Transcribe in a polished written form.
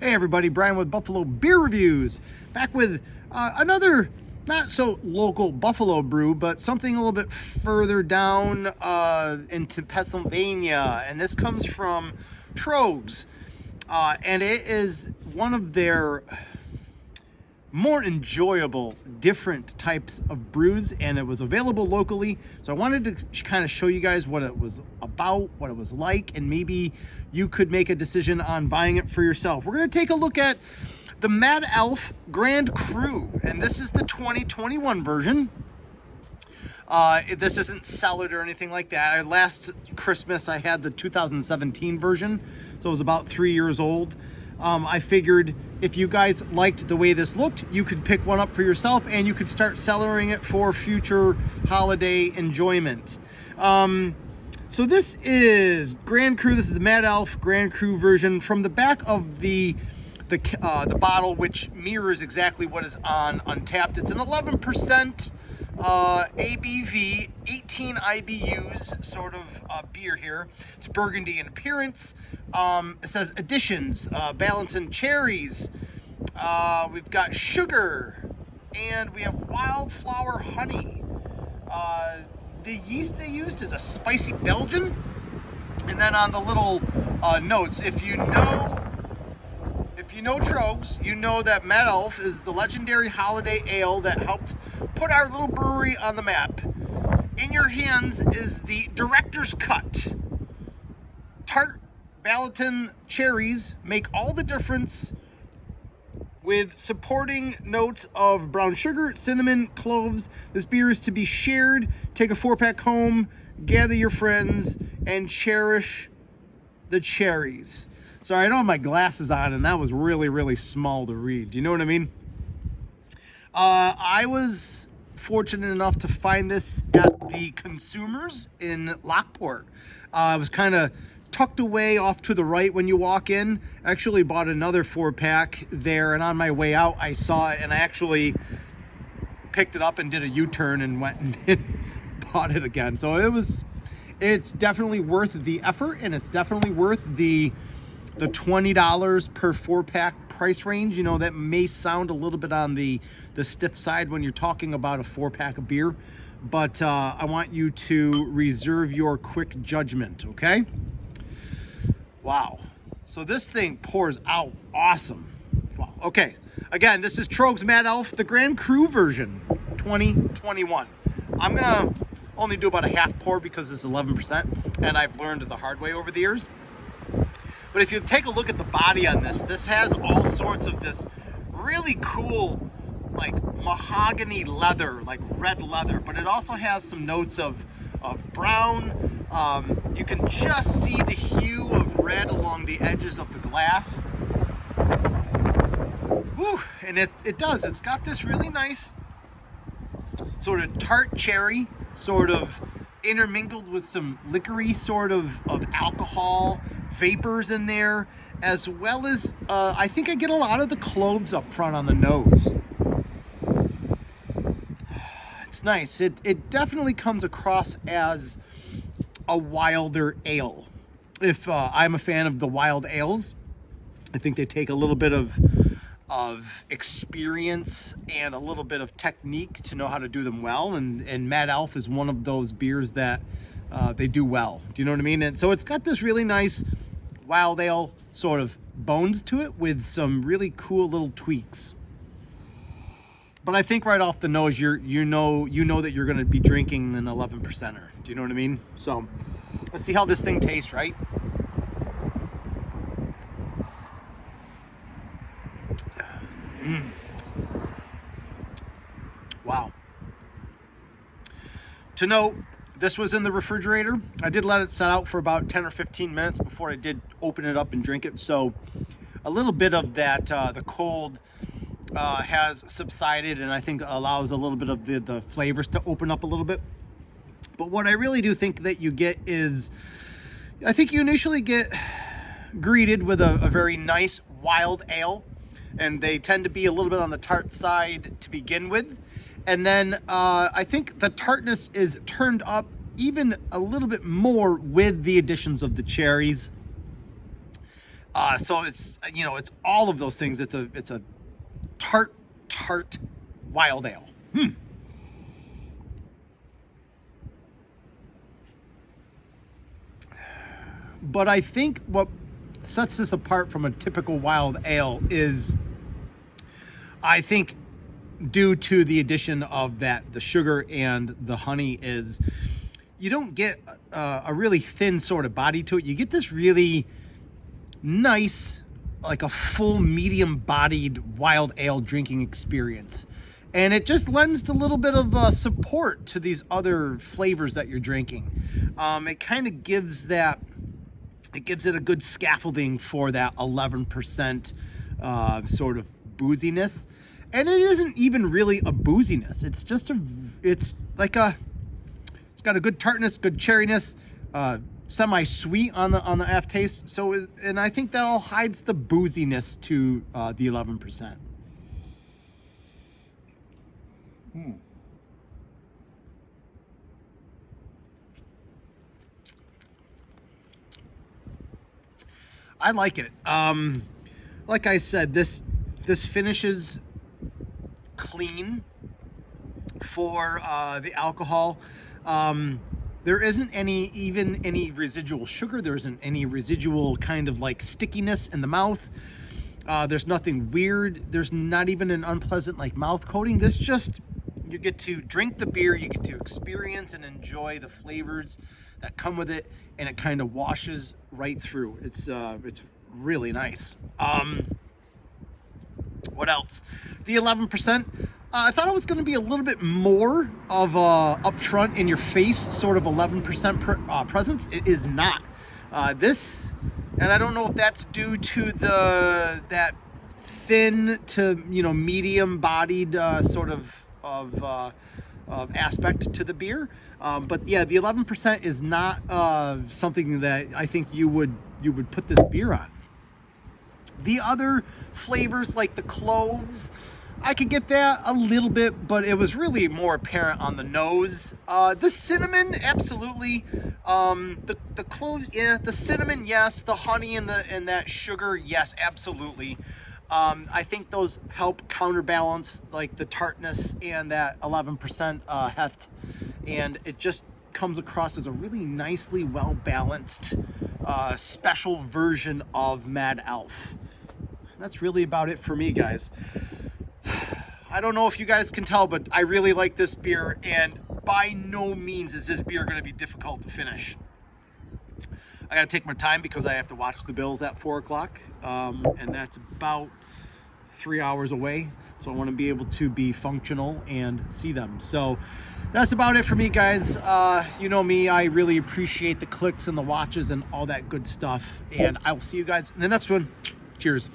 Hey everybody, Brian with Buffalo Beer Reviews, back with another not so local Buffalo brew, but something a little bit further down into Pennsylvania, and this comes from Tröegs, and it is one of their more enjoyable, different types of brews, and it was available locally. So I wanted to kind of show you guys what it was about, what it was like, and maybe you could make a decision on buying it for yourself. We're going to take a look at the Mad Elf Grand Cru, and this is the 2021 version. This isn't cellared or anything like that. Last Christmas I had the 2017 version, so it was about 3 years old. I figured if you guys liked the way this looked, you could pick one up for yourself and you could start cellaring it for future holiday enjoyment. So this is Grand Cru. This is the Mad Elf Grand Cru version. From the back of the bottle, which mirrors exactly what is on Untapped, it's an 11% ABV, 18 IBUs sort of beer here. It's burgundy in appearance. It says additions, Balaton cherries, we've got sugar, and we have wildflower honey. The yeast they used is a spicy Belgian. And then on the little notes, if you know Tröegs, you know that Mad Elf is the legendary holiday ale that helped put our little brewery on the map. In your hands is the director's cut. Tart Balaton cherries make all the difference, with supporting notes of brown sugar, cinnamon, cloves. This beer is to be shared. Take a 4-pack home, gather your friends, and cherish the cherries. Sorry, I don't have my glasses on, and that was really, really small to read. Do you know what I mean? I was fortunate enough to find this at the Consumers in Lockport. I was kind of tucked away off to the right when you walk in. I actually bought another 4-pack there, and on my way out I saw it, and I actually picked it up and did a U-turn and went and bought it again. So it's definitely worth the effort, and it's definitely worth the $20 per 4-pack price range. You know, that may sound a little bit on the stiff side when you're talking about a 4-pack of beer, but I want you to reserve your quick judgment, okay? Wow, so this thing pours out awesome. Wow, okay. Again, this is Tröegs Mad Elf, the Grand Cru version, 2021. I'm gonna only do about a half pour because it's 11%, and I've learned the hard way over the years. But if you take a look at the body on this has all sorts of this really cool, like mahogany leather, like red leather, but it also has some notes of brown. You can just see the hue of red along the edges of the glass. Woo, and it does. It's got this really nice sort of tart cherry, sort of intermingled with some liquor-y sort of alcohol vapors in there, as well as I think I get a lot of the cloves up front on the nose. It's nice. It definitely comes across as a wilder ale. If I'm a fan of the wild ales, I think they take a little bit of experience and a little bit of technique to know how to do them well, and Mad Elf is one of those beers that they do well. Do you know what I mean? And so it's got this really nice wild ale sort of bones to it with some really cool little tweaks. But I think right off the nose, you know that you're going to be drinking an 11%er. Do you know what I mean? So let's see how this thing tastes, right? Wow. To note, this was in the refrigerator. I did let it set out for about 10 or 15 minutes before I did open it up and drink it. So a little bit of that, the cold has subsided, and I think allows a little bit of the flavors to open up a little bit. But what I really do think that you get is, I think you initially get greeted with a very nice wild ale, and they tend to be a little bit on the tart side to begin with. And then I think the tartness is turned up even a little bit more with the additions of the cherries. So it's, you know, it's all of those things. It's a tart wild ale. But I think what sets this apart from a typical wild ale is, I think, due to the addition of the sugar and the honey, is you don't get a really thin sort of body to it. You get this really nice, like a full medium bodied wild ale drinking experience. And it just lends a little bit of support to these other flavors that you're drinking. It kind of gives that, it gives it a good scaffolding for that 11% sort of booziness. And it isn't even really a booziness. It's just it's got a good tartness, good cherryness, semi-sweet on the aftertaste. So, and I think that all hides the booziness to the 11%. I like it. Like I said, this finishes clean for the alcohol. There isn't any residual sugar. There isn't any residual kind of like stickiness in the mouth. There's nothing weird. There's not even an unpleasant like mouth coating. This just, you get to drink the beer, you get to experience and enjoy the flavors that come with it, and it kind of washes right through. It's really nice. What else? The 11%. I thought it was going to be a little bit more of a upfront in your face sort of 11% presence. It is not. This, and I don't know if that's due to that thin to, you know, medium bodied sort of aspect to the beer. But yeah, the 11% is not something that I think you would put this beer on. The other flavors like the cloves, I could get that a little bit, but it was really more apparent on the nose. The cinnamon, absolutely. The cloves, yeah. The cinnamon, yes. The honey and that sugar, yes, absolutely. I think those help counterbalance like the tartness and that 11% heft, and it just comes across as a really nicely well-balanced special version of Mad Elf. That's really about it for me, guys. I don't know if you guys can tell, but I really like this beer, and by no means is this beer going to be difficult to finish. I got to take my time because I have to watch the Bills at 4 o'clock, and that's about 3 hours away. So I want to be able to be functional and see them. So that's about it for me, guys. You know me, I really appreciate the clicks and the watches and all that good stuff. And I will see you guys in the next one. Cheers.